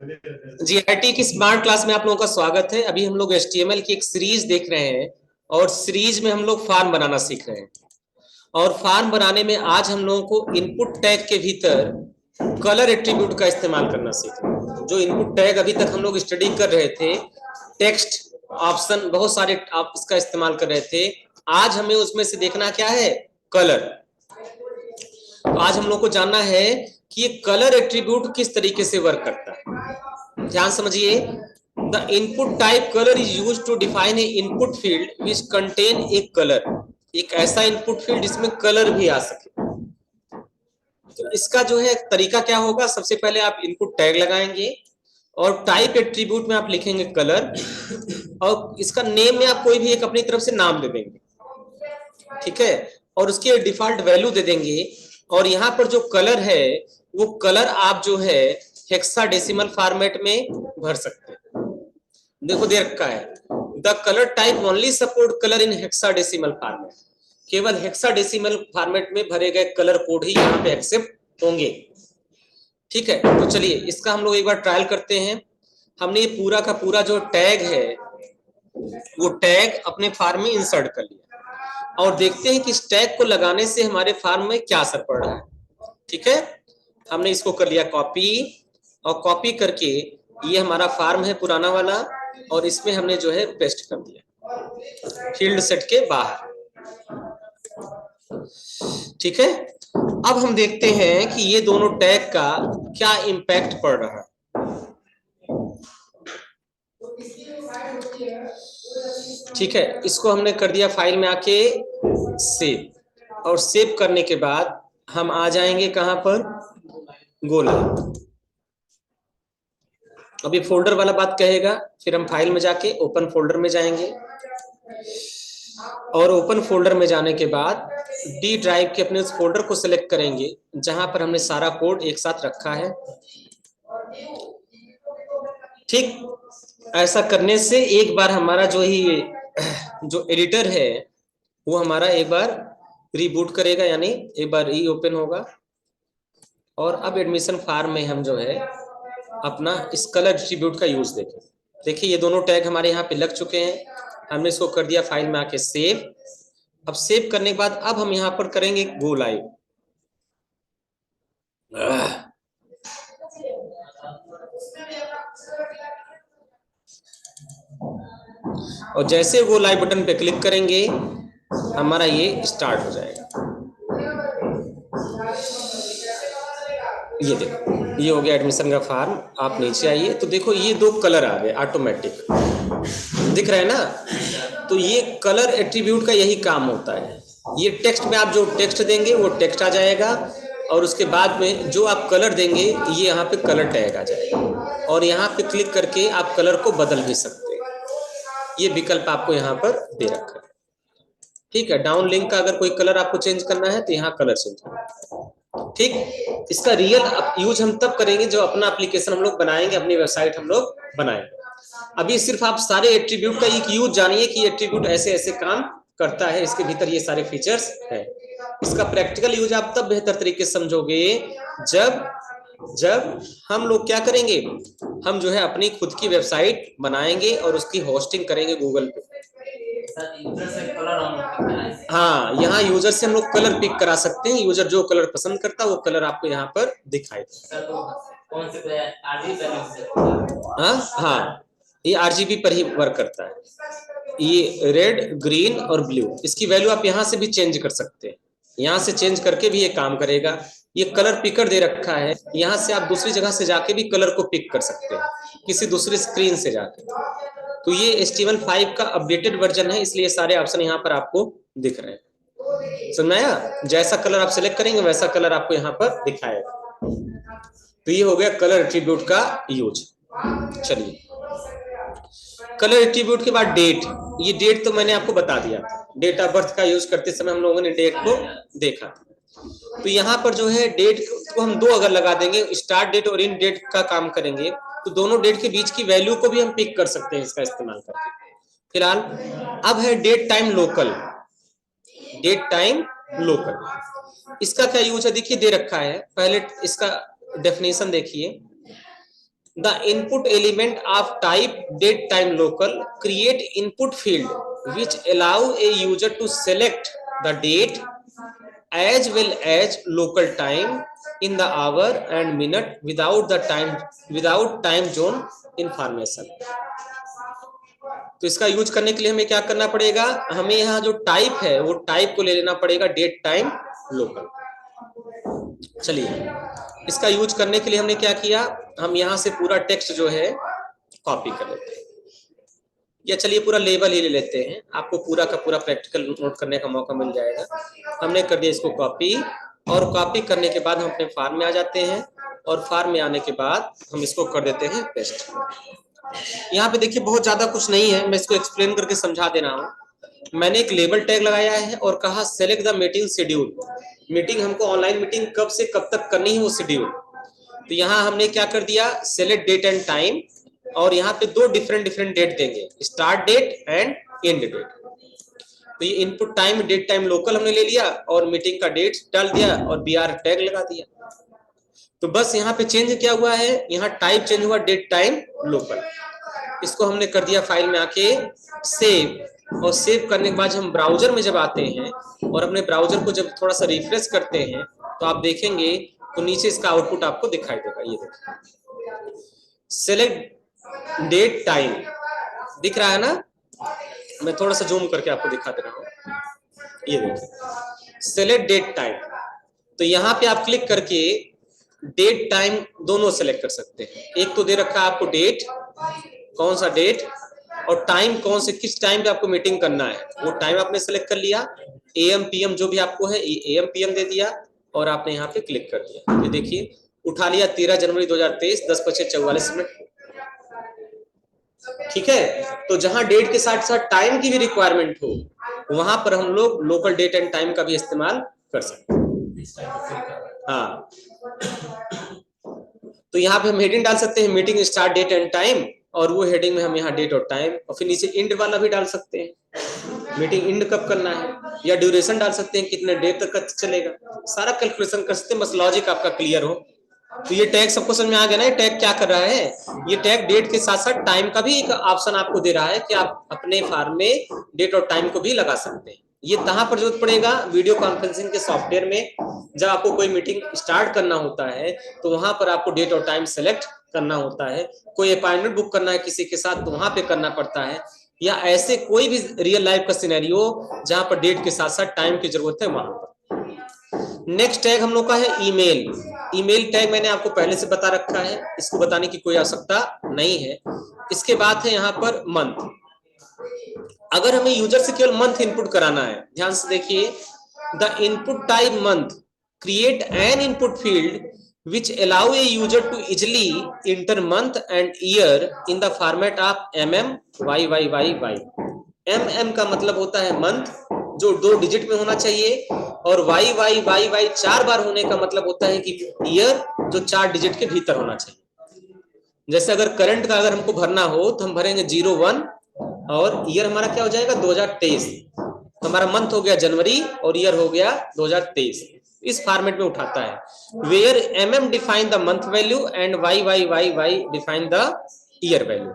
GIT की smart class में आप लोगों का स्वागत है। अभी हम लोग एचटीएमएल की एक सीरीज देख रहे हैं और सीरीज में हम लोग फॉर्म बनाना सीख रहे हैं। और फॉर्म बनाने में आज हम लोगों को इनपुट टैग के भीतर कलर एट्रीब्यूट का इस्तेमाल करना सीखना है। जो इनपुट टैग अभी तक हम लोग स्टडी कर रहे थे, टेक्स्ट ऑप्शन बहुत सारे आप इसका इस्तेमाल कर रहे थे, आज हमें उसमें से देखना क्या है, कलर। तो आज हम लोग को जानना है कि ये कलर एट्रीब्यूट किस तरीके से वर्क करता है। ध्यान समझिए। The input type colour is use to define a input field which contain a colour. एक ऐसा इनपुट फील्ड जिसमें कलर भी आ सके। तो इसका जो है तरीका क्या होगा, सबसे पहले आप इनपुट टैग लगाएंगे और टाइप एट्रीब्यूट में आप लिखेंगे कलर, और इसका नेम में आप कोई भी एक अपनी तरफ से नाम दे देंगे, ठीक है, और उसकी डिफॉल्ट वैल्यू दे देंगे। और यहाँ पर जो कलर है वो कलर आप जो है हेक्साडेसिमल फॉर्मेट में भर सकते हैं। देखो दे रखा है, the colour type only support colour in hexadecimal format. केवल हेक्साडेसिमल फॉर्मेट में भरे गए कलर कोड ही यहाँ पे एक्सेप्ट होंगे, ठीक है। तो चलिए इसका हम लोग एक बार ट्रायल करते हैं। हमने ये पूरा का पूरा जो टैग है वो टैग अपने फॉर्म में इंसर्ट कर लिया और देखते हैं कि इस टैग को लगाने से हमारे फॉर्म में क्या असर पड़ रहा है, ठीक है। हमने इसको कर लिया कॉपी, और कॉपी करके ये हमारा फॉर्म है पुराना वाला, और इसमें हमने जो है पेस्ट कर दिया फील्ड सेट के बाहर, ठीक है। अब हम देखते हैं कि ये दोनों टैग का क्या इंपैक्ट पड़ रहा है। ठीक है, इसको हमने कर दिया फाइल में आके सेव, और सेव करने के बाद हम आ जाएंगे कहां पर, गोला। अभी फोल्डर वाला बात कहेगा, फिर हम फाइल में जाके ओपन फोल्डर में जाएंगे, और ओपन फोल्डर में जाने के बाद डी ड्राइव के अपने उस फोल्डर को सिलेक्ट करेंगे जहां पर हमने सारा कोड एक साथ रखा है, ठीक। ऐसा करने से एक बार हमारा जो एडिटर है वो हमारा एक बार रीबूट करेगा, यानी एक बार री ओपन होगा। और अब एडमिशन फॉर्म में हम जो है अपना इस कलर डिस्ट्रीब्यूट का यूज देखें। देखिए ये दोनों टैग हमारे यहाँ पे लग चुके हैं, हमने इसको कर दिया फाइल में आके सेव। अब सेव करने के बाद अब हम यहाँ पर करेंगे गो लाइव। और जैसे वो लाइव बटन पे क्लिक करेंगे हमारा ये स्टार्ट हो जाएगा। ये देखो ये हो गया एडमिशन का फॉर्म। आप नीचे आइए तो देखो ये दो कलर आ गए ऑटोमेटिक, दिख रहा है ना। तो ये कलर एट्रीब्यूट का यही काम होता है। ये टेक्स्ट में आप जो टेक्स्ट देंगे वो टेक्स्ट आ जाएगा, और उसके बाद में जो आप कलर देंगे ये यहाँ पे कलर टैग आ जाएगा, और यहाँ पे क्लिक करके आप कलर को बदल भी सकते हैं। ये विकल्प आपको यहाँ पर दे रखा है, ठीक है। डाउन लिंक का अगर कोई कलर आपको चेंज करना है तो यहाँ कलर चेंज होगा, ठीक। इसका रियल यूज हम तब करेंगे जो अपना एप्लीकेशन हम लोग बनाएंगे, अपनी वेबसाइट हम लोग बनाएंगे। अभी सिर्फ आप सारे एट्रीब्यूट का एक यूज जानिए कि एट्रीब्यूट ऐसे ऐसे काम करता है, इसके भीतर ये सारे फीचर्स है। इसका प्रैक्टिकल यूज आप तब बेहतर तरीके से समझोगे जब हम लोग क्या करेंगे, हम जो है अपनी खुद की वेबसाइट बनाएंगे और उसकी होस्टिंग करेंगे गूगल पे। हाँ, यहाँ यूजर से हम लोग कलर पिक करा सकते हैं। यूजर जो कलर पसंद करता है वो कलर आपको यहाँ पर दिखाई देगा। हाँ, ये आरजीबी पर ही वर्क करता है। ये रेड, ग्रीन और ब्लू, इसकी वैल्यू आप यहाँ से भी चेंज कर सकते हैं। यहाँ से चेंज करके भी ये काम करेगा। ये कलर पिकर दे रखा है, यहाँ से आप दूसरी जगह से जाके भी कलर को पिक कर सकते हैं, किसी दूसरे स्क्रीन से जाके। तो ये HTML5 का अपडेटेड वर्जन है, इसलिए सारे ऑप्शन यहाँ पर आपको दिख रहे हैं। समझ में आया? जैसा कलर आप सिलेक्ट करेंगे वैसा कलर आपको यहाँ पर दिखाएगा। तो ये हो गया कलर एट्रीब्यूट का यूज। चलिए, कलर एट्रीब्यूट के बाद डेट। ये डेट तो मैंने आपको बता दिया, डेट ऑफ बर्थ का यूज करते समय हम लोगों ने डेट को देखा। तो यहाँ पर जो है डेट को हम दो अगर लगा देंगे, स्टार्ट डेट और इन डेट का काम करेंगे, तो दोनों डेट के बीच की वैल्यू को भी हम पिक कर सकते हैं इसका इस्तेमाल करके। फिलहाल अब है date time local. Date time local, इसका क्या यूज है देखिए, दे रखा है। पहले इसका डेफिनेशन देखिए, The input element of type date time local create input field which allow a user to select the date as well as local time in the hour and minute without time zone information. तो इसका use करने के लिए हमें क्या करना पड़ेगा, हमें यहाँ जो टाइप है वो टाइप को ले लेना पड़ेगा डेट टाइम लोकल। चलिए इसका यूज करने के लिए हमने क्या किया, हम यहाँ से पूरा टेक्स्ट जो है कॉपी कर लेते हैं, या चलिए पूरा लेबल ही ले लेते हैं, आपको पूरा का पूरा प्रैक्टिकल नोट करने का मौका मिल जाएगा। हमने कर दिया इसको कॉपी, और कॉपी करने के बाद हम अपने फार्म में आ जाते हैं, और फार्म में आने के बाद हम इसको कर देते हैं पेस्ट। यहाँ पे देखिए बहुत ज्यादा कुछ नहीं है, मैं इसको एक्सप्लेन करके समझा दे रहा हूँ। मैंने एक लेबल टैग लगाया है और कहा select the meeting schedule, meeting हमको ऑनलाइन मीटिंग कब से कब तक करनी है वो शेड्यूल। तो यहाँ हमने क्या कर दिया, सेलेक्ट डेट एंड टाइम, और यहाँ पे दो डिफरेंट डेट देंगे, start date end end date. तो ये input time date time local हमने ले लिया और मीटिंग का डेट डाल दिया और BR टैग लगा दिया। तो बस यहाँ पे चेंज क्या हुआ है, यहाँ टाइप चेंज हुआ डेट टाइम लोकल। इसको हमने कर दिया फाइल में आके सेव, और सेव करने के बाद हम ब्राउजर में जब आते हैं और अपने ब्राउजर को जब थोड़ा सा रिफ्रेश करते हैं तो आप देखेंगे तो नीचे इसका आउटपुट आपको दिखाई देगा। ये देखिए सेलेक्ट डेट टाइम दिख रहा है ना, मैं थोड़ा सा जूम करके आपको दिखा दे रहा हूँ। ये देखिए सेलेक्ट डेट टाइम, तो यहाँ पे आप क्लिक करके डेट टाइम दोनों सेलेक्ट कर सकते हैं। एक तो दे रखा है आपको डेट, कौन सा डेट, और टाइम कौन से किस टाइम पे आपको मीटिंग करना है वो टाइम आपने सेलेक्ट कर लिया, AM PM जो भी आपको है AM PM दे दिया, और आपने यहाँ पे क्लिक कर दिया। ये देखिए उठा लिया 13 जनवरी 2023 10:44। ठीक है, तो जहां डेट के साथ साथ टाइम की भी रिक्वायरमेंट हो वहां पर हम लोग लोकल डेट एंड टाइम का भी इस्तेमाल कर सकते हैं। हाँ, तो यहाँ पे हम हेडिंग डाल सकते हैं meeting start date and time, और वो हेडिंग में हम यहाँ डेट और टाइम, और फिर नीचे इंड वाला भी डाल सकते हैं, मीटिंग इंड कब करना है, या ड्यूरेशन डाल सकते हैं कितने डेट तक चलेगा, सारा कैलकुलेशन कर सकते हैं, बस लॉजिक आपका क्लियर हो। तो ये टैग सबको समझ में आ गया ना, ये टैग क्या कर रहा है, ये टैग डेट के साथ साथ टाइम का भी एक ऑप्शन आपको दे रहा है कि आप अपने फार्म में डेट और टाइम को भी लगा सकते हैं। ये कहाँ पर जरूरत पड़ेगा, वीडियो कॉन्फ्रेंसिंग के सॉफ्टवेयर में जब आपको कोई मीटिंग स्टार्ट करना होता है तो वहां पर आपको डेट और टाइम सेलेक्ट करना होता है, कोई अपॉइंटमेंट बुक करना है किसी के साथ तो वहां पे करना पड़ता है, या ऐसे कोई भी रियल लाइफ का सिनेरियो जहां पर डेट के साथ साथ टाइम की जरूरत है वहां पर। नेक्स्ट टैग हम लोग का है ईमेल। ईमेल टैग मैंने आपको पहले से बता रखा है, इसको बताने की कोई आवश्यकता नहीं है। इसके बाद है यहाँ पर मंथ। अगर हमें यूजर से केवल मंथ इनपुट कराना है, ध्यान से देखिए, the input type month create an input field which allow a user to easily enter month and year in the format of MMYYYY। MM का मतलब होता है मंथ जो 2 डिजिट में होना चाहिए, और YYYY 4 बार होने का मतलब होता है कि ईयर जो 4 डिजिट के भीतर होना चाहिए। जैसे अगर करंट का अगर हमको भरना हो तो हम भरेंगे 01, और ईयर हमारा क्या हो जाएगा 2023, तो हमारा मंथ हो गया जनवरी और ईयर हो गया 2023। इस फॉर्मेट में उठाता है, where MM define the month value and YYYY define the year value.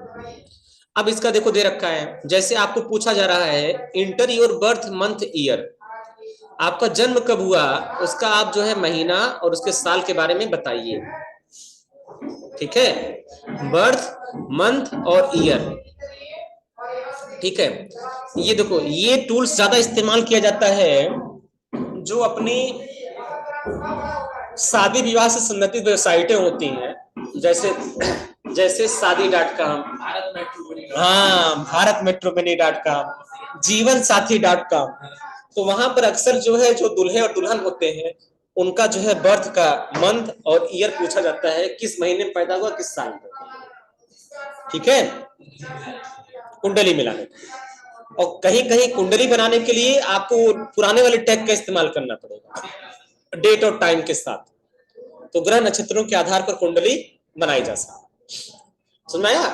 अब इसका देखो दे रखा है, जैसे आपको पूछा जा रहा है inter your birth month year, आपका जन्म कब हुआ उसका आप जो है महीना और उसके साल के बारे में बताइए। ठीक है, बर्थ मंथ और ईयर। ठीक है, ये देखो ये टूल्स ज्यादा इस्तेमाल किया जाता है जो अपनी शादी विवाह से संबंधित वेबसाइटें होती हैं, जैसे शादी.com, भारत मैट्रिमोनी.com, जीवन साथी.com। तो वहां पर अक्सर जो है जो दूल्हे और दुल्हन होते हैं उनका जो है बर्थ का मंथ और ईयर पूछा जाता है, किस महीने में पैदा हुआ किस साल में। ठीक है, कुंडली मिलाने, और कहीं कहीं कुंडली बनाने के लिए आपको पुराने वाले टैग का इस्तेमाल करना पड़ेगा डेट और टाइम के साथ, तो ग्रह नक्षत्रों के आधार पर कुंडली बनाई जा सकती है। समझ में आया?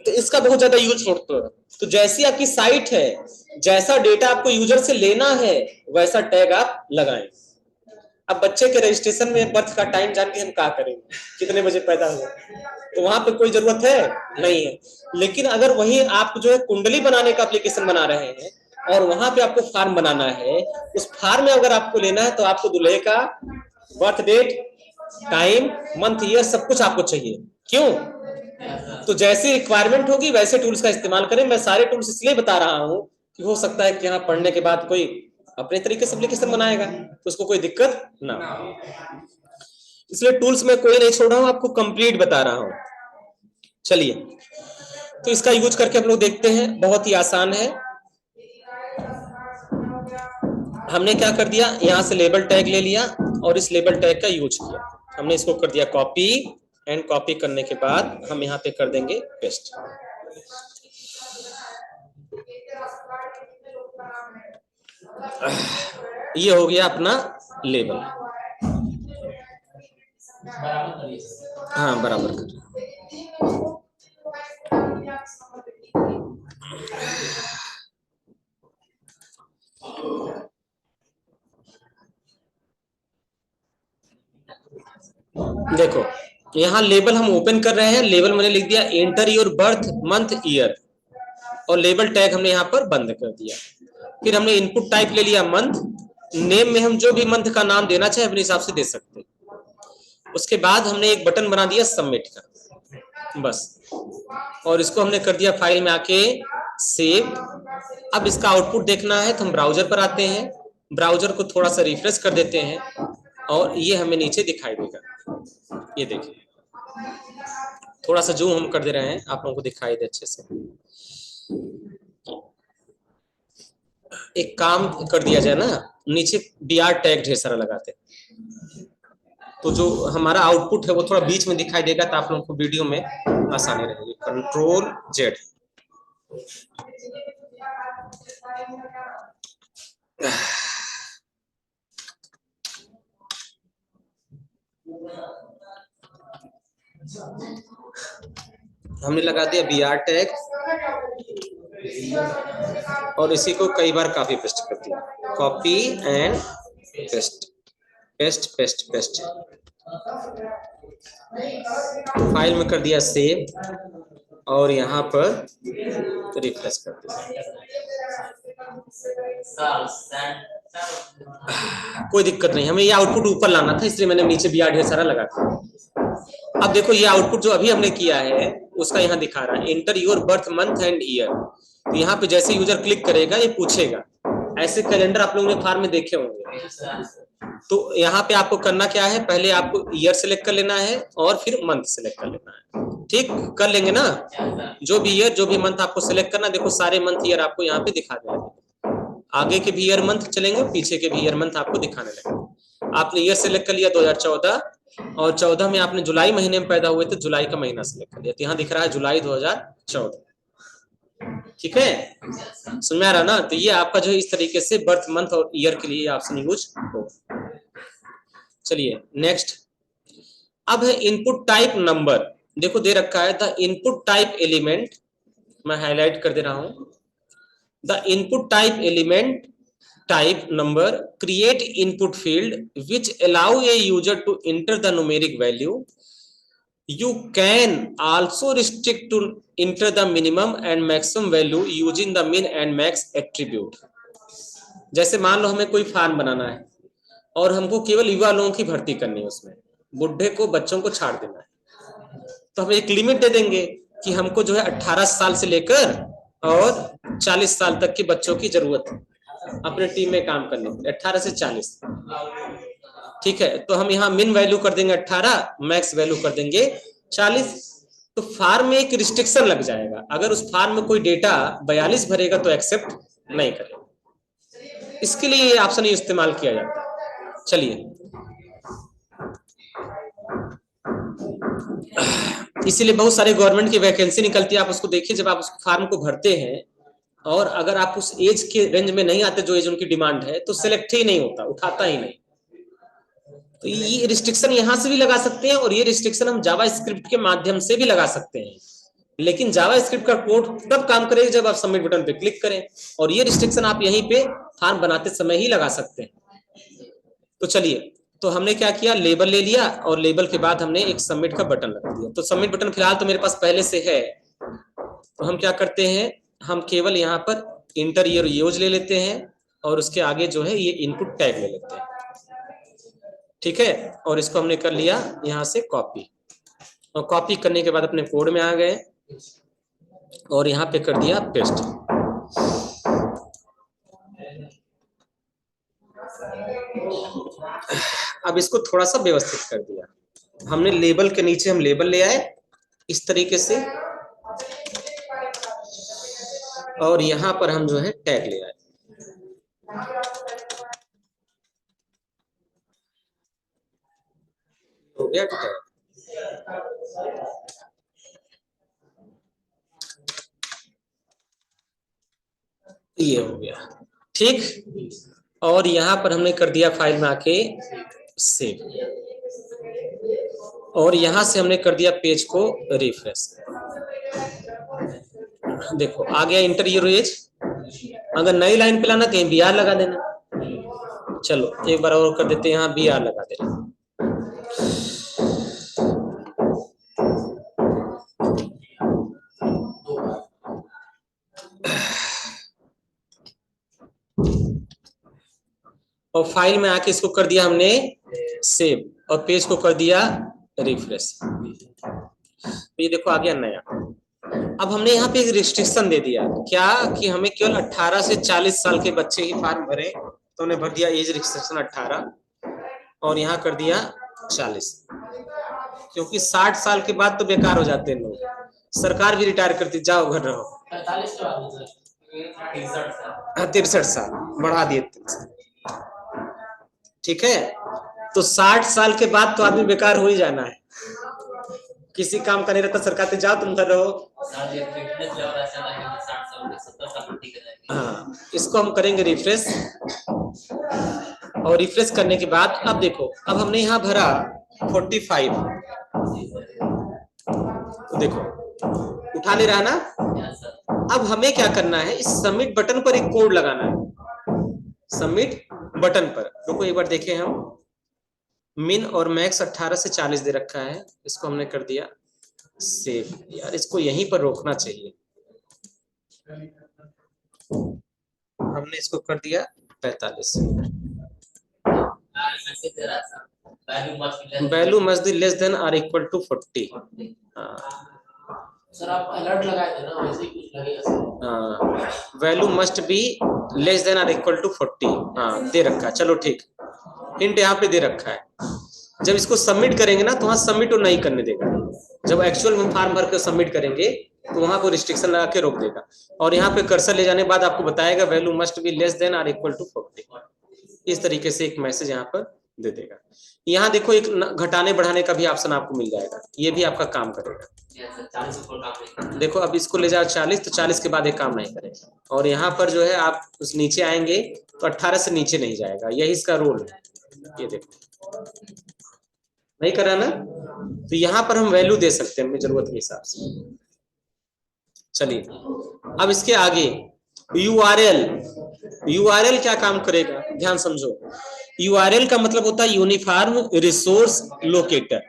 तो इसका बहुत ज्यादा यूज होता है। तो जैसी आपकी साइट है, जैसा डेटा आपको यूजर से लेना है वैसा टैग आप लगाएं। अब बच्चे के रजिस्ट्रेशन में बर्थ का टाइम जान के हम क्या करेंगे, कितने बजे पैदा हुआ, तो वहां पे कोई जरूरत है नहीं है। लेकिन अगर वही आप जो है कुंडली बनाने का एप्लीकेशन बना रहे हैं और वहां पे आपको फॉर्म बनाना है, उस फॉर्म में अगर आपको लेना है तो आपको दूल्हे का birth date, time, month, year सब कुछ आपको चाहिए। क्यों? तो जैसी रिक्वायरमेंट होगी वैसे टूल्स का इस्तेमाल करें। मैं सारे टूल्स इसलिए बता रहा हूं कि हो सकता है कि यहाँ पढ़ने के बाद कोई अपने तरीके से एप्लीकेशन बनाएगा तो उसको कोई दिक्कत ना हो, इसलिए टूल्स में कोई नहीं छोड़ रहा हूं, आपको कंप्लीट बता रहा हूं। चलिए, तो इसका यूज करके हम लोग देखते हैं, बहुत ही आसान है। हमने क्या कर दिया, यहां से लेबल टैग ले लिया और इस लेबल टैग का यूज किया। हमने इसको कर दिया कॉपी, एंड कॉपी करने के बाद हम यहाँ पे कर देंगे पेस्ट। ये हो गया अपना लेबल। हाँ, बराबर कर। देखो, यहाँ लेबल हम ओपन कर रहे हैं। लेबल मैंने लिख दिया enter your birth month year, और लेबल टैग हमने यहाँ पर बंद कर दिया। फिर हमने इनपुट टाइप ले लिया मंथ, नेम में हम जो भी मंथ का नाम देना चाहे अपने हिसाब से दे सकते हैं। उसके बाद हमने एक बटन बना दिया सबमिट का, बस, और इसको हमने कर दिया फाइल में आके सेव। अब इसका आउटपुट देखना है तो हम ब्राउजर पर आते हैं, ब्राउजर को थोड़ा सा रिफ्रेश कर देते हैं और ये हमें नीचे दिखाई देगा। ये देखिए, थोड़ा सा जूम हम कर दे रहे हैं, आप लोगों को दिखाई दे अच्छे से। एक काम कर दिया जाए ना, नीचे BR टैग ढेर सारा लगाते, तो जो हमारा आउटपुट है वो थोड़ा बीच में दिखाई देगा, तो आप लोगों को वीडियो में आसानी रहेगी। कंट्रोल Z, हमने लगा दिया BR टैग और इसी को कई बार कॉपी पेस्ट कर दिया, copy and paste, paste paste paste, file में कर दिया सेव और यहाँ पर रिफ्रेश कर दिया। कोई दिक्कत नहीं, हमें ये आउटपुट ऊपर लाना था इसलिए मैंने नीचे BR ढेर सारा लगा दिया। अब देखो, ये आउटपुट जो अभी हमने किया है उसका यहाँ दिखा रहा है enter your birth month and year. तो यहाँ पे जैसे यूजर क्लिक करेगा ये पूछेगा, ऐसे कैलेंडर आप लोगों ने फार्म में देखे होंगे। तो यहाँ पे आपको करना क्या है, पहले आपको ईयर सेलेक्ट कर लेना है और फिर मंथ सेलेक्ट कर लेना है। ठीक कर लेंगे ना, जो भी ईयर जो भी मंथ आपको सेलेक्ट करना। देखो सारे मंथ ईयर आपको यहाँ पे दिखा देंगे, आगे के भी ईयर मंथ चलेंगे, पीछे के भी ईयर मंथ आपको दिखाने लगेंगे। आपने ईयर सेलेक्ट कर लिया 2014 और 14 में आपने जुलाई महीने में पैदा हुए थे, जुलाई का महीना सेलेक्ट कर लिया, तो यहाँ दिख रहा है जुलाई 2014। ठीक है, समझ में आ रहा ना। तो ये आपका जो इस तरीके से बर्थ मंथ और ईयर के लिए ऑप्शन यूज होगा। चलिए नेक्स्ट, अब है इनपुट टाइप नंबर। देखो दे रखा है द इनपुट टाइप एलिमेंट, मैं हाईलाइट कर दे रहा हूं, the input type element type number create input field which allow a user to enter the numeric value. You can also restrict to enter the minimum and maximum value using the min and max attribute. जैसे मान लो हमें कोई farm बनाना है और हमको केवल युवा लोगों की भर्ती करनी है, उसमें बुढ़े को बच्चों को छाड़ देना है, तो हम एक लिमिट दे देंगे कि हमको जो है 18 साल से लेकर और 40 साल तक के बच्चों की जरूरत है अपने टीम में काम करने के लिए, 18 से 40। ठीक है, तो हम यहाँ मिन वैल्यू कर देंगे 18, मैक्स वैल्यू कर देंगे 40। तो फार्म में एक रिस्ट्रिक्शन लग जाएगा, अगर उस फार्म में कोई डेटा 42 भरेगा तो एक्सेप्ट नहीं करेगा। इसके लिए ये ऑप्शन इस्तेमाल किया जाता है। चलिए, इसीलिए बहुत सारे गवर्नमेंट की वैकेंसी निकलती है, आप उसको देखिए, जब आप उस फार्म को भरते हैं और अगर आप उस एज के रेंज में नहीं आते जो एज उनकी डिमांड है तो सिलेक्ट ही नहीं होता, उठाता ही नहीं। तो ये रिस्ट्रिक्शन यहां से भी लगा सकते हैं और ये रिस्ट्रिक्शन हम जावा स्क्रिप्ट के माध्यम से भी लगा सकते हैं, लेकिन जावा स्क्रिप्ट का कोड तब काम करेगा जब आप सबमिट बटन पे क्लिक करें, और ये रिस्ट्रिक्शन आप यहीं पे फॉर्म बनाते समय ही लगा सकते हैं। तो चलिए, तो हमने क्या किया, लेबल ले लिया और लेबल के बाद हमने एक सबमिट का बटन लगा दिया। तो सबमिट बटन फिलहाल तो मेरे पास पहले से है, तो हम क्या करते हैं, हम केवल यहाँ पर इंटर ईयर यूज ले लेते हैं और उसके आगे जो है ये इनपुट टैग ले लेते हैं, ठीक है। और इसको हमने कर लिया यहाँ से कॉपी, और कॉपी करने के बाद अपने कोड में आ गए और यहाँ पे कर दिया पेस्ट। अब इसको थोड़ा सा व्यवस्थित कर दिया, हमने लेबल के नीचे हम लेबल ले आए इस तरीके से, और यहाँ पर हम जो है टैग ले आए। हो गया टैग, ये हो गया, ठीक। और यहाँ पर हमने कर दिया फाइल में आके सेव, और यहाँ से हमने कर दिया पेज को रिफ्रेश। देखो आ गया इंटर ईयर एज। अगर नई लाइन पे लाना कहीं बी आर लगा देना। चलो एक बार और कर देते हैं, यहाँ बी आर लगा दे रहे। और फाइल में आके इसको कर दिया हमने सेव और पेज को कर दिया रिफ्रेश। ये देखो आ गया नया। अब हमने यहाँ पे एक रिस्ट्रिक्शन दे दिया, क्या कि हमें केवल 18 से 40 साल के बच्चे ही फॉर्म भरे, तो हमने भर दिया एज रिस्ट्रिक्शन 18 और यहाँ कर दिया 40, क्योंकि 60 साल के बाद तो बेकार हो जाते हैं लोग, सरकार भी रिटायर करती, जाओ घर रहो। 63 साल बढ़ा दिए, ठीक है। तो 60 साल के बाद तो आदमी बेकार हो ही जाना है, किसी काम का नहीं रहता, सरकार से जाओ तुम कर रहो। हाँ, इसको हम करेंगे रिफ्रेश, और रिफ्रेश करने के बाद अब देखो, अब हमने यहाँ भरा 45, तो देखो उठा ले रहा ना। अब हमें क्या करना है, इस सबमिट बटन पर एक कोड लगाना है, सबमिट बटन पर। रुको एक बार देखें, हम मिन और मैक्स 18 से 40 दे रखा है, इसको हमने कर दिया सेव। यार इसको यहीं पर रोकना चाहिए, हमने इसको कर दिया 45। Value must be less than और इक्वल टू 40। सर आप अलर्ट लगाए थे ना, वैसे ही कुछ लगेगा। Value must be less than और इक्वल टू 40, हाँ दे रखा है। चलो ठीक, हिंट यहाँ पे दे रखा है। जब इसको सबमिट करेंगे ना तो वहां सबमिट नहीं करने देगा, जब एक्चुअल में फॉर्म भर कर सबमिट करेंगे तो वहां को रिस्ट्रिक्शन लगा के रोक देगा, और यहाँ पे कर्सर ले जाने के बाद आपको बताएगा value must be less than और इक्वल टू 40। इस तरीके से एक मैसेज यहाँ पर दे देगा। यहाँ देखो एक घटाने बढ़ाने का भी ऑप्शन आपको मिल जाएगा, ये भी आपका काम करेगा। देखो अब इसको ले जाओ 40, तो 40 के बाद एक काम नहीं करेगा, और यहाँ पर जो है आप उस नीचे आएंगे तो 18 से नीचे नहीं जाएगा, यही इसका रोल है। ये देखो नहीं करा ना, तो यहाँ पर हम वैल्यू दे सकते हैं अपनी जरूरत के हिसाब से। चलिए अब इसके आगे यूआरएल क्या काम करेगा, ध्यान समझो। यूआरएल का मतलब होता है यूनिफॉर्म रिसोर्स लोकेटर।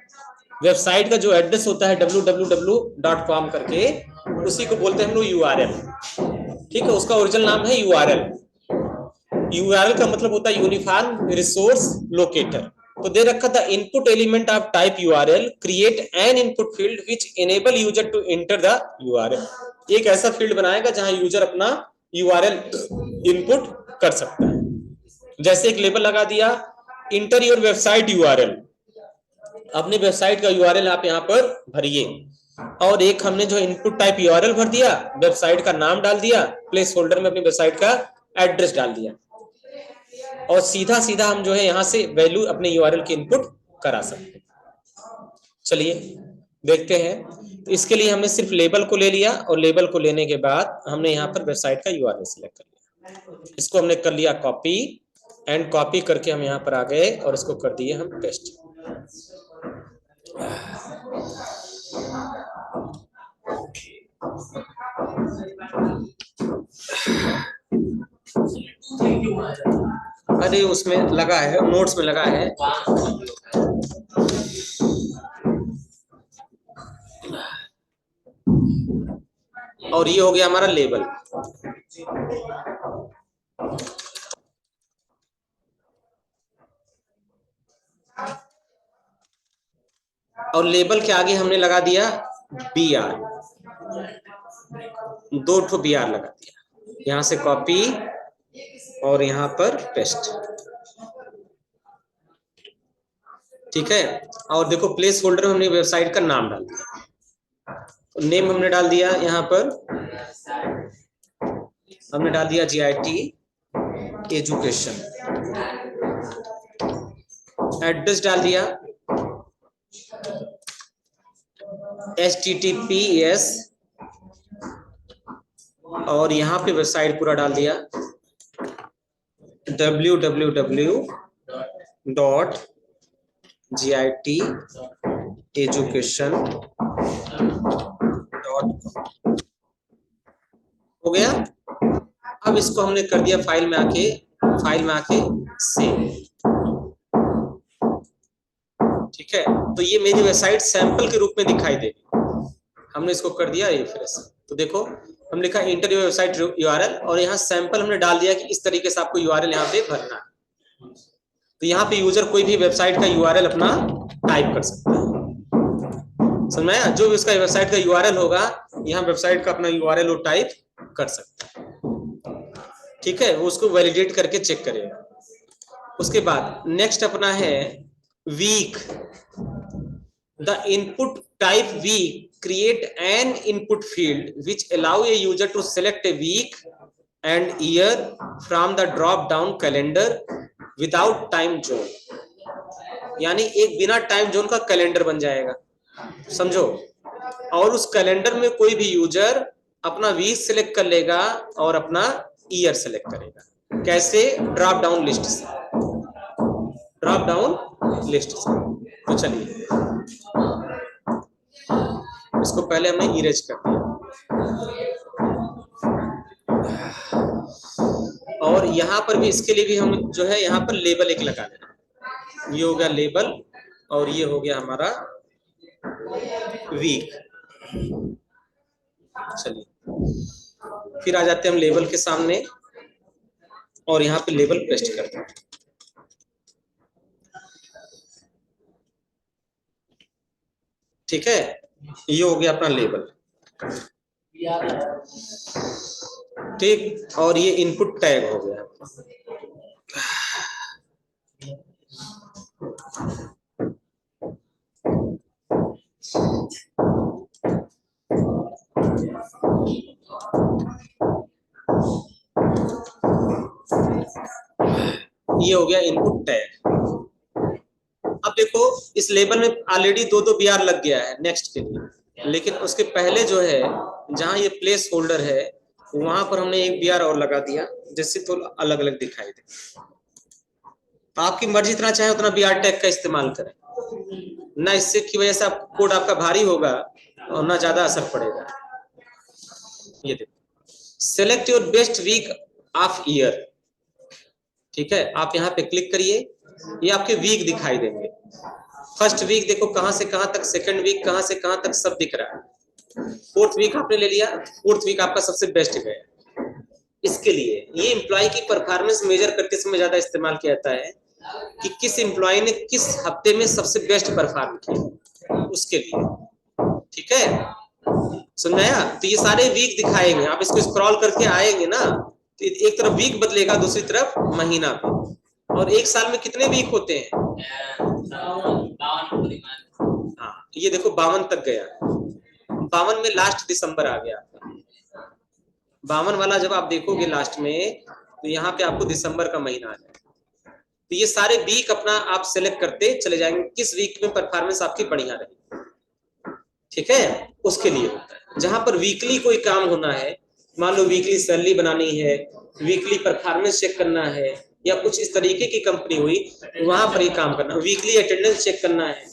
वेबसाइट का जो एड्रेस होता है www.com करके, उसी को बोलते हैं हम लोग यूआरएल, ठीक है। उसका ओरिजिनल नाम है यूआरएल। यूआरएल का मतलब होता है यूनिफॉर्म रिसोर्स लोकेटर। तो दे रखा था input element of type URL create an input field which enable user to enter the URL. एक ऐसा फील्ड बनाएगा जहां यूजर अपना यूआरएल इनपुट कर सकता है। जैसे एक लेबल लगा दिया इंटर योर वेबसाइट यूआरएल, अपने वेबसाइट का यूआरएल आप यहाँ पर भरिए, और एक हमने जो इनपुट टाइप यूआरएल भर दिया, वेबसाइट का नाम डाल दिया, प्लेस होल्डर में अपनी वेबसाइट का एड्रेस डाल दिया, और सीधा सीधा हम जो है यहाँ से वैल्यू अपने यूआरएल की इनपुट करा सकते हैं। चलिए देखते हैं। तो इसके लिए हमने सिर्फ लेबल को ले लिया, और लेबल को लेने के बाद हमने यहाँ पर वेबसाइट का यूआरएल सिलेक्ट कर लिया। इसको हमने कर लिया कॉपी, एंड कॉपी करके हम यहाँ पर आ गए और इसको कर दिए हम पेस्ट। अरे उसमें लगा है, नोट्स में लगा है। और ये हो गया हमारा लेबल। और लेबल के आगे हमने लगा दिया BR, 2 ठो BR लगा दिया, यहां से कॉपी और यहां पर पेस्ट। ठीक है। और देखो प्लेस होल्डर में हमने वेबसाइट का नाम डाल दिया, नेम हमने डाल दिया, यहाँ पर हमने डाल दिया GIT एजुकेशन। एड्रेस डाल दिया HTTPS, और यहाँ पे वेबसाइट पूरा डाल दिया www.giteducation.com। हो गया। अब इसको हमने कर दिया फाइल में आके सेव। ठीक है, तो ये मेरी वेबसाइट सैंपल के रूप में दिखाई देगी। हमने इसको कर दिया रिफ्रेश। तो देखो हम लिखा इंटर योर वेबसाइट URL, और यहाँ सैंपल हमने डाल दिया कि इस तरीके से आपको URL यहाँ पे भरना है। तो यहाँ पे यूजर कोई भी वेबसाइट का URL अपना टाइप कर सकता है। समझ में आया? जो भी उसका वेबसाइट का URL होगा, यहाँ वेबसाइट का अपना URL वो टाइप कर सकता है। ठीक है, वो उसको वैलिडेट करके चेक करेगा। उसके बाद नेक्स्ट अपना है week. The input type week create an input field which allow a user to select a week and year from the drop down calendar without time zone। यानी एक बिना टाइम जोन का calendar बन जाएगा, समझो। और उस कैलेंडर में कोई भी यूजर अपना वीक सेलेक्ट कर लेगा और अपना ईयर सेलेक्ट करेगा। कैसे? ड्रॉप डाउन लिस्ट से। तो चलिए इसको पहले हमने इरेज कर दिया, और यहाँ पर भी इसके लिए भी हम जो है यहाँ पर लेबल एक लगा देना। ये हो गया लेबल, और ये हो गया हमारा वीक। चलिए फिर आ जाते हैं हम लेबल के सामने, और यहाँ पे लेबल पेस्ट करते हैं। ठीक है, ये हो गया अपना लेबल। ठीक, और ये इनपुट टैग हो गया। ये हो गया इनपुट टैग। अब देखो इस लेबल में ऑलरेडी 2 BR लग गया है नेक्स्ट के लिए, लेकिन उसके पहले जो है जहां ये प्लेस होल्डर है वहां पर हमने एक BR और लगा दिया, जिससे तो अलग अलग दिखाई दे। तो आपकी मर्जी, इतना चाहे उतना BR टैग का इस्तेमाल करें ना, इससे की वजह से आप कोड आपका भारी होगा और ना ज्यादा असर पड़ेगा। ये देखो, select your best week of year. ठीक है, आप यहाँ पे क्लिक करिए, ये आपके वीक दिखाई देंगे। फर्स्ट वीक देखो कहां से कहां तक, सेकंड वीक कहां से कहां तक, सब दिख रहा है। फोर्थ वीक आपने ले लिया, फोर्थ वीक आपका सबसे बेस्ट गया। इसके लिए ये एम्प्लॉय की परफॉर्मेंस मेजर करते समय ज्यादा इस्तेमाल किया जाता है कि किस एम्प्लॉय ने किस हफ्ते में सबसे बेस्ट परफॉर्म किया, उसके लिए। ठीक है, समझ में आया? तो ये सारे वीक दिखाएंगे। आप इसको स्क्रॉल करके आएंगे ना, तो एक तरफ वीक बदलेगा, दूसरी तरफ महीना पे। और एक साल में कितने वीक होते हैं? हाँ, ये देखो 52 तक गया। 52 में लास्ट दिसंबर आ गया। 52 वाला जब आप देखोगे लास्ट में, तो यहाँ पे आपको दिसंबर का महीना आ जाएगा। तो ये सारे वीक अपना आप सेलेक्ट करते चले जाएंगे, किस वीक में परफॉर्मेंस आपकी बढ़िया रही। ठीक है, उसके लिए होता है। जहां पर वीकली कोई काम होना है, मान लो वीकली सैलरी बनानी है, वीकली परफॉर्मेंस चेक करना है, या कुछ इस तरीके की कंपनी हुई, वहां पर ये काम करना, वीकली अटेंडेंस चेक करना है,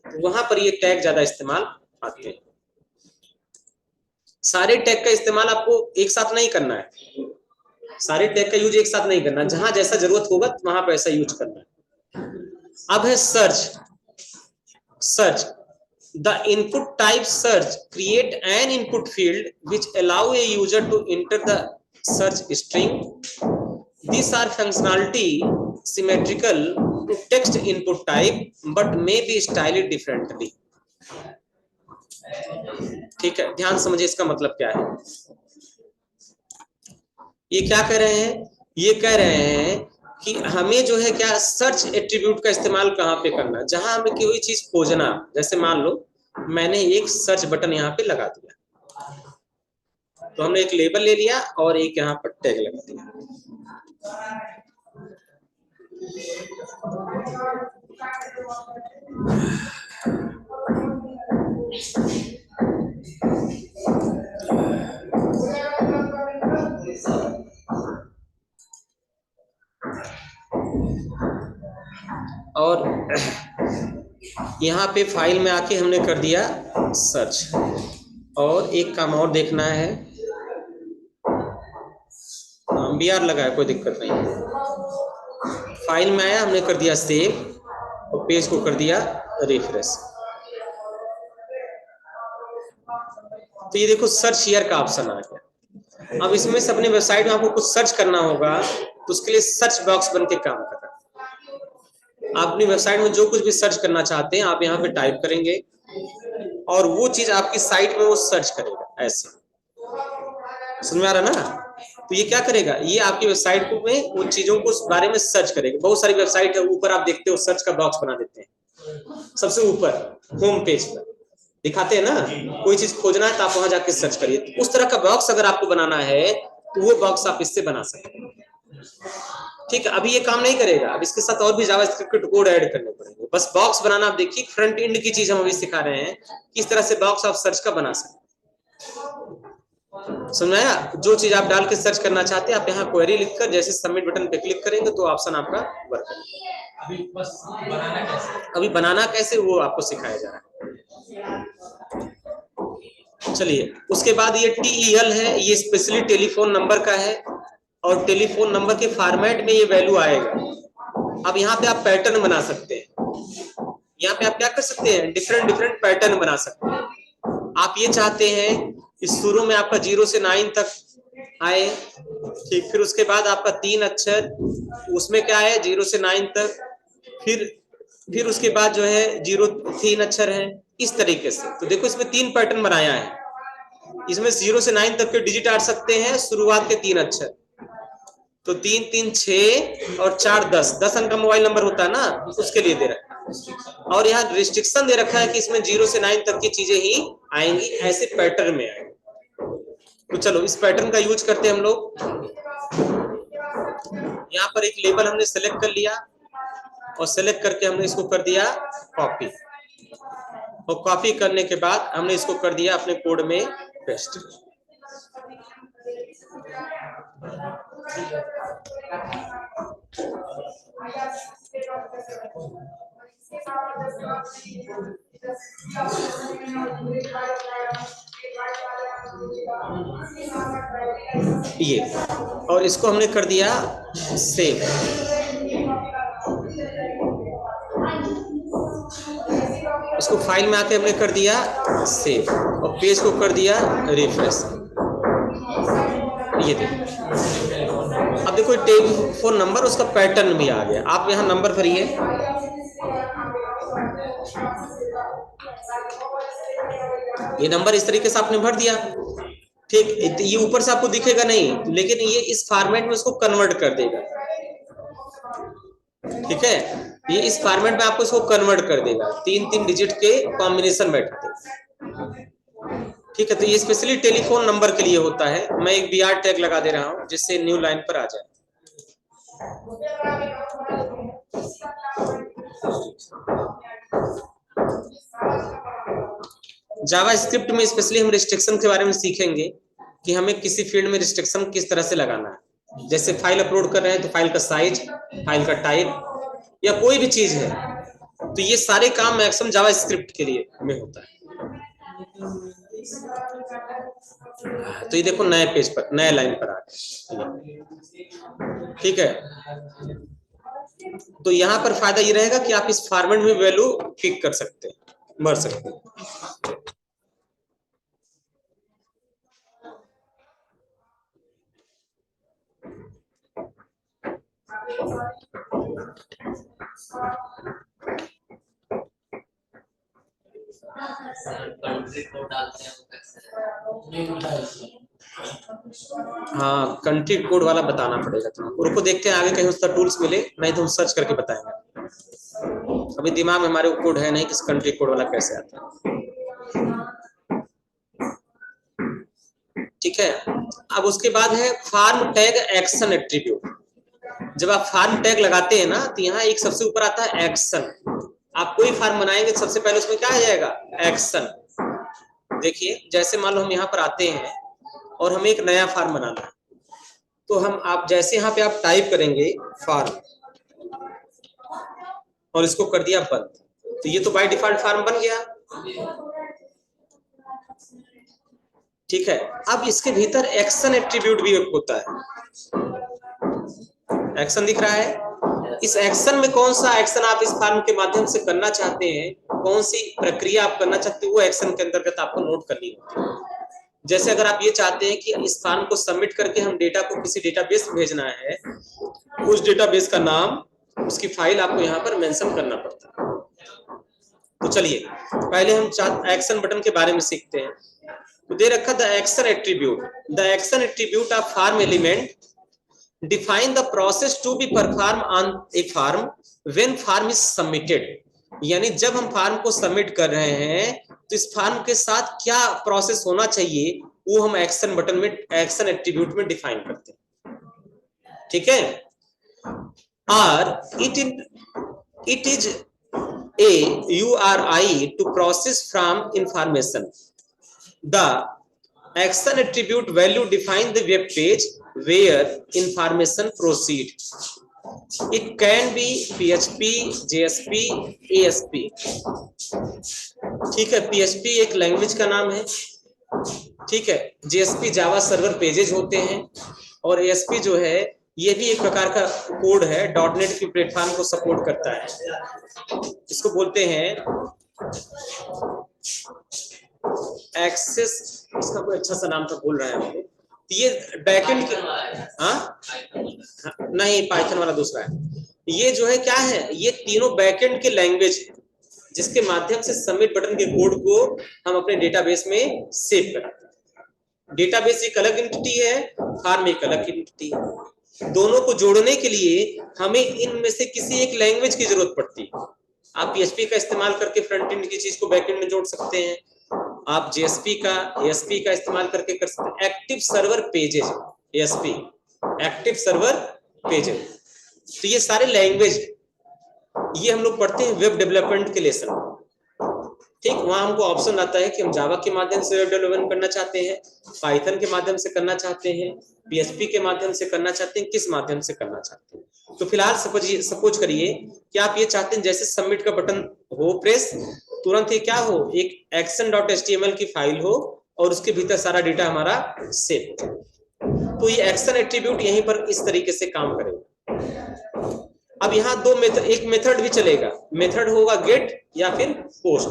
वहां पर ये टैग ज्यादा इस्तेमाल आते हैं। सारे टैग का इस्तेमाल आपको एक साथ नहीं करना है। सारे टैग का यूज एक साथ नहीं करना, जहां जैसा जरूरत होगा वहां पे ऐसा यूज करना। अब है search. Search the input type search create an input field which allow a user to enter the search string. These are functionality symmetrical to text input type but may be styled differently. ठीक है, ध्यान समझिए इसका मतलब क्या है। ये क्या कह रहे हैं, ये कह रहे हैं कि हमें जो है क्या सर्च एट्रीब्यूट का इस्तेमाल कहाँ पे करना, जहां हमें कोई चीज खोजना, जैसे मान लो मैंने एक सर्च बटन यहाँ पे लगा दिया, तो हमने एक लेबल ले लिया और एक यहाँ पर टैग लगा दिया। और यहाँ पे फाइल में आके हमने कर दिया सर्च। और एक काम और देखना है, BR लगा है, कोई दिक्कत नहीं। फाइल में आया, हमने कर दिया सेव और पेज को कर दिया रिफ्रेश। तो ये देखो सर्च हियर का ऑप्शन आ गया। अब इसमें से अपने वेबसाइट में आपको कुछ सर्च करना होगा, तो उसके लिए सर्च बॉक्स बन के काम कर रहा है। आप अपनी वेबसाइट में जो कुछ भी सर्च करना चाहते हैं आप यहाँ पे टाइप करेंगे और वो चीज आपकी साइट में वो सर्च करेगा। ऐसे समझ में आ रहा ना? तो ये क्या करेगा, ये आपकी वेबसाइट में उन चीजों को उस बारे में सर्च करेगा। बहुत सारी वेबसाइट है, ऊपर आप देखते हो सर्च का बॉक्स बना देते हैं, सबसे ऊपर होम पेज पर दिखाते हैं ना, कोई चीज खोजना है तो आप वहां जाके सर्च करिए। तो उस तरह का बॉक्स अगर आपको बनाना है तो वो बॉक्स आप इससे बना सकते हैं। ठीक है, अभी ये काम नहीं करेगा, अब इसके साथ और भी जावास्क्रिप्ट कोड ऐड करने पड़ेंगे। बस बॉक्स बनाना आप देखिए, फ्रंट एंड की चीज हम अभी सिखा रहे हैं, किस तरह से बॉक्स आप सर्च का बना सकते हैं। समझाया? जो चीज आप डाल के सर्च करना चाहते हैं आप यहाँ क्वेरी लिखकर जैसे सबमिट बटन पे क्लिक करेंगे तो ऑप्शन आपका वर्क करेगा। अभी बस बनाना कैसे, अभी बनाना कैसे वो आपको सिखाया जा रहा है। चलिए, उसके बाद ये TEL है, ये स्पेशली टेलीफोन नंबर का है और टेलीफोन नंबर के फॉर्मेट में ये वैल्यू आएगा। अब यहाँ पे आप पैटर्न बना सकते हैं, यहाँ पे आप क्या कर सकते हैं, डिफरेंट डिफरेंट पैटर्न बना सकते हैं। आप ये चाहते हैं कि शुरू में आपका 0 से 9 तक आए, ठीक, फिर उसके बाद आपका 3 अक्षर, उसमें क्या है 0 से 9 तक, फिर उसके बाद जो है 3 अक्षर है, इस तरीके से। तो देखो इसमें 3 पैटर्न बनाया है। इसमें 0 से 9 तक के डिजिट आ सकते हैं, शुरुआत के 3 अक्षर। तो 3 3 6 और 4 10 अंक का मोबाइल नंबर होता है ना, उसके लिए दे रखा है। और यहाँ रिस्ट्रिक्शन दे रखा है कि इसमें 0 से 9 तक की चीजें ही आएंगी, ऐसे पैटर्न में आएंगे। तो चलो इस पैटर्न का यूज करते हैं हम लोग। यहाँ पर एक लेबल हमने सेलेक्ट कर लिया और सेलेक्ट करके हमने इसको कर दिया कॉपी, और कॉपी करने के बाद हमने इसको कर दिया अपने कोड में पेस्ट। ये, और इसको हमने कर दिया सेव। इसको फाइल में आके हमने कर दिया सेव और पेज को कर दिया रिफ्रेश। ये देखो, अब देखो टेलीफोन नंबर, उसका पैटर्न भी आ गया। आप यहाँ नंबर भरिए, ये नंबर इस तरीके से आपने भर दिया, ठीक। ये ऊपर से आपको दिखेगा नहीं, लेकिन ये इस फॉर्मेट में उसको कन्वर्ट कर देगा, ठीक है। ये इस फॉर्मेट में आपको इसको कन्वर्ट कर देगा, 3 डिजिट के कॉम्बिनेशन बैठा देगा, ठीक है। तो ये स्पेशली टेलीफोन नंबर के लिए होता है। मैं एक BR टैग लगा दे रहा हूं जिससे न्यू लाइन पर आ जाए। जावास्क्रिप्ट में स्पेशली हम रिस्ट्रिक्शन के बारे में सीखेंगे कि हमें किसी फील्ड में रिस्ट्रिक्शन किस तरह से लगाना है। जैसे फाइल अपलोड कर रहे हैं तो फाइल का साइज, फाइल का टाइप या कोई भी चीज है, तो ये सारे काम मैक्सिमम जावास्क्रिप्ट के लिए में होता है। तो ये देखो नए पेज पर, नए लाइन पर आ गए। ठीक है, तो यहां पर फायदा ये रहेगा कि आप इस फॉर्मेट में वैल्यू पिक कर सकते हैं, भर सकते हैं। कंट्री कोड डालते हैं हाँ, कंट्री कोड वाला बताना पड़ेगा तुमको। रुको देखते हैं आगे कहीं उसका टूल्स मिले, नहीं तो हम सर्च करके बताएंगे। अभी दिमाग में हमारे कोड है नहीं कि कंट्री कोड वाला कैसे आता है। ठीक है, अब उसके बाद है फार्म टैग एक्शन एट्रीब्यूट। जब आप फार्म टैग लगाते हैं ना, तो यहाँ एक सबसे ऊपर आता है एक्शन। आप कोई फार्म बनाएंगे सबसे पहले उसमें क्या आ जाएगा, एक्शन। देखिए जैसे मान लो हम यहाँ पर आते हैं और हमें एक नया फार्म बनाना है, तो हम आप जैसे यहाँ पे आप टाइप करेंगे फार्म और इसको कर दिया बंद, तो ये तो बाय डिफॉल्ट फार्म बन गया। ठीक है, अब इसके भीतर एक्शन एट्रीब्यूट भी एक होता है। एक्शन दिख रहा है, इस एक्शन में कौन सा एक्शन आप इस फार्म के माध्यम से करना चाहते हैं, कौन सी प्रक्रिया आप करना चाहते हैं, वो एक्शन के अंतर्गत आपको नोट करनी होती है। जैसे अगर आप ये चाहते हैं कि इस फार्म को सबमिट करके हम डेटा को किसी डेटाबेस में भेजना है, उस डेटाबेस का नाम, उसकी फाइल आपको यहाँ पर मेंशन करना पड़ता है। तो चलिए पहले हम एक्शन बटन के बारे में सीखते हैं। तो दे रखा the action attribute, the action attribute of form element define the process to be perform on a form when form is submitted. यानी जब हम फार्म को सबमिट कर रहे हैं तो इस फार्म के साथ क्या प्रोसेस होना चाहिए, वो हम एक्शन बटन में, एक्शन एट्रीब्यूट में डिफाइन करते हैं। ठीक है, और it is a URI to process from information. The action attribute value define the web page where information proceed. It can be PHP, JSP, ASP. ठीक है, PHP एक लैंग्वेज का नाम है। ठीक है, JSP जावा सर्वर पेजेज होते हैं, और ASP जो है ये भी एक प्रकार का कोड है, .NET की प्लेटफॉर्म को सपोर्ट करता है। इसको बोलते हैं एक्सेस, इसका कोई अच्छा सा नाम था, बोल रहा है हमको। तो ये बैकएंड के, हाँ नहीं, पाइथन वाला दूसरा है। ये जो है क्या है, ये तीनों बैकएंड के लैंग्वेज है, जिसके माध्यम से सबमिट बटन के कोड को हम अपने डेटाबेस में सेव कराते हैं। डेटाबेस एक अलग एंटिटी है, फार्म एक अलग एंटिटी है। दोनों को जोड़ने के लिए हमें इनमें से किसी एक लैंग्वेज की जरूरत पड़ती है। आप PHP का इस्तेमाल करके फ्रंट एंड की चीज को बैक एंड में जोड़ सकते हैं, आप JSP का, ASP का इस्तेमाल करके कर सकते हैं। Active server pages, ASP active server pages, तो ये सारे लैंग्वेज, ये हम लोग पढ़ते हैं वेब डेवलपमेंट के लेसन। ठीक, वहां हमको ऑप्शन आता है कि हम जावा के माध्यम से वेब डेवलपमेंट करना चाहते हैं, पाइथन के माध्यम से करना चाहते हैं, PHP के माध्यम से करना चाहते हैं, किस माध्यम से करना चाहते हैं। तो फिलहाल सपोज करिए कि आप ये चाहते हैं जैसे सबमिट का बटन हो प्रेस, तुरंत ही क्या हो, एक action.html की फाइल हो और उसके भीतर सारा डेटा हमारा सेव हो। तो ये एक्शन एट्रीब्यूट यहीं पर इस तरीके से काम करेगा। अब यहाँ दो मेथड, एक मेथड भी चलेगा, मेथड होगा गेट या फिर पोस्ट,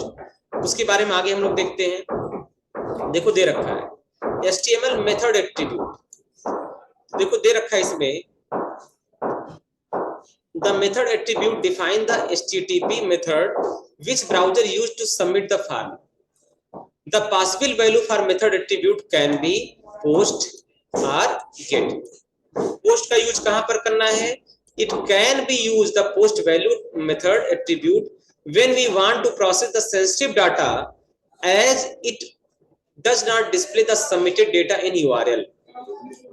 उसके बारे में आगे हम लोग देखते हैं। देखो दे रखा है HTML मेथड एट्रीब्यूट, देखो दे रखा है इसमें, the method attribute define the HTTP method which browser used to submit the form. The possible value for method attribute can be post or get. Post का यूज कहां पर करना है? It can be used the post value method attribute when we want to process the sensitive data as it does not display the submitted data in URL.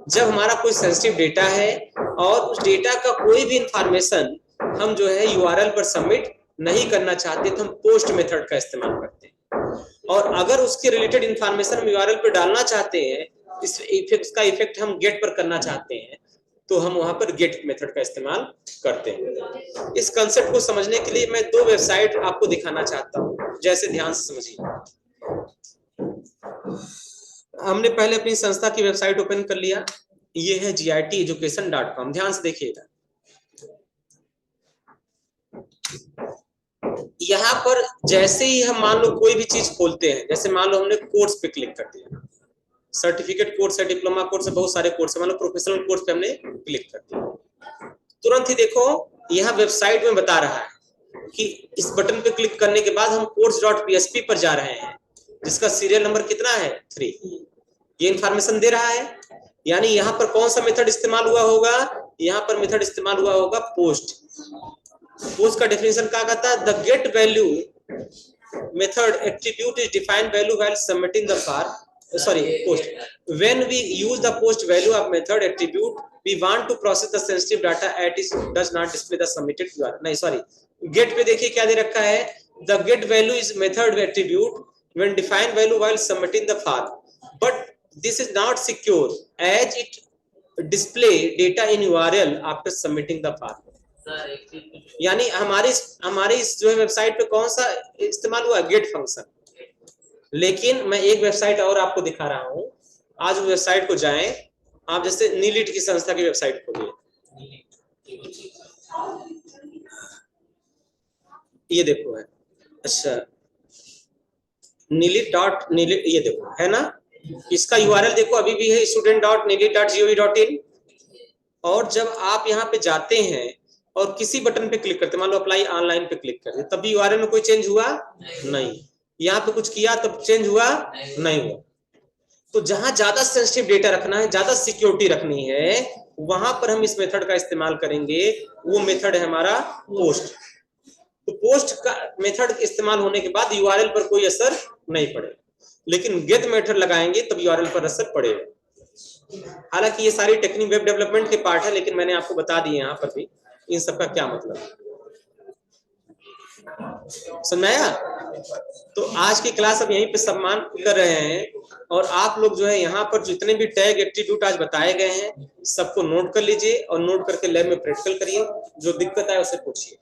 जब हमारा कोई sensitive data है और उस डेटा का कोई भी इंफॉर्मेशन हम जो है URL पर सबमिट नहीं करना चाहते, तो हम पोस्ट मेथड का इस्तेमाल करते हैं। और अगर उसके रिलेटेड इंफॉर्मेशन हम URL पर डालना चाहते हैं, इस इफेक्ट का इफेक्ट हम गेट पर करना चाहते हैं, तो हम वहां पर गेट मेथड का इस्तेमाल करते हैं। इस कंसेप्ट को समझने के लिए मैं दो वेबसाइट आपको दिखाना चाहता हूँ, जैसे ध्यान से समझिए। हमने पहले अपनी संस्था की वेबसाइट ओपन कर लिया, ये है giteducation.com। ध्यान से देखिएगा, यहाँ पर जैसे ही हम मान लो कोई भी चीज खोलते हैं, जैसे मान लो हमने कोर्स पे क्लिक कर दिया, सर्टिफिकेट कोर्स है, डिप्लोमा कोर्स है, बहुत सारे कोर्स है, मान लो प्रोफेशनल कोर्स पे हमने क्लिक कर दिया, तुरंत ही देखो यहाँ वेबसाइट में बता रहा है कि इस बटन पे क्लिक करने के बाद हम course.php पर जा रहे हैं, जिसका सीरियल नंबर कितना है 3, ये इंफॉर्मेशन दे रहा है। यानी यहाँ पर कौन सा मेथड इस्तेमाल हुआ होगा, यहाँ पर मेथड इस्तेमाल हुआ होगा पोस्ट। पोस्ट का डेफिनेशन क्या कहता है, the get value method attribute is defined value while submitting the form, sorry post, when we use the post value of method attribute we want to process the sensitive data at it does not display the submitted URL, नहीं sorry get पे देखिए क्या दे रखा है, the get value is method attribute when define value while submitting the form, but this is not secure as it display data in URL after submitting the form। यानी हमारे इस जो है वेबसाइट पे कौन सा इस्तेमाल हुआ, गेट फंक्शन। लेकिन मैं एक वेबसाइट और आपको दिखा रहा हूं, आज उस वेबसाइट को जाएं आप, जैसे नीलिट की संस्था की वेबसाइट खोलिए, ये देखो है, अच्छा नीलिट ये देखो है ना, इसका यूआरएल देखो अभी भी है student.nilit.gov.in। और जब आप यहाँ पे जाते हैं और किसी बटन पे क्लिक करते, मान लो अप्लाई ऑनलाइन पे क्लिक करते, तब भी यूआरएल में कोई चेंज हुआ नहीं। यहाँ पे कुछ किया तब चेंज हुआ नहीं हुआ। तो जहां ज्यादा सेंसिटिव डेटा रखना है, ज्यादा सिक्योरिटी रखनी है, वहां पर हम इस मेथड का इस्तेमाल करेंगे। वो मेथड है हमारा पोस्ट। तो पोस्ट का मेथड इस्तेमाल होने के बाद यूआरएल पर कोई असर नहीं पड़ेगा, लेकिन गेट मेथड लगाएंगे तब यूआरएल पर असर पड़ेगा। हालांकि ये सारी टेक्निक वेब डेवलपमेंट के पार्ट है, लेकिन मैंने आपको बता दिए यहाँ पर भी इन सबका क्या मतलब है। समझ आया? तो आज की क्लास अब यहीं पे सम्मान कर रहे हैं, और आप लोग जो है यहाँ पर जितने भी टैग एट्रीब्यूट आज बताए गए हैं सबको नोट कर लीजिए, और नोट करके लैब में प्रैक्टिकल करिए। जो दिक्कत है उसे पूछिए।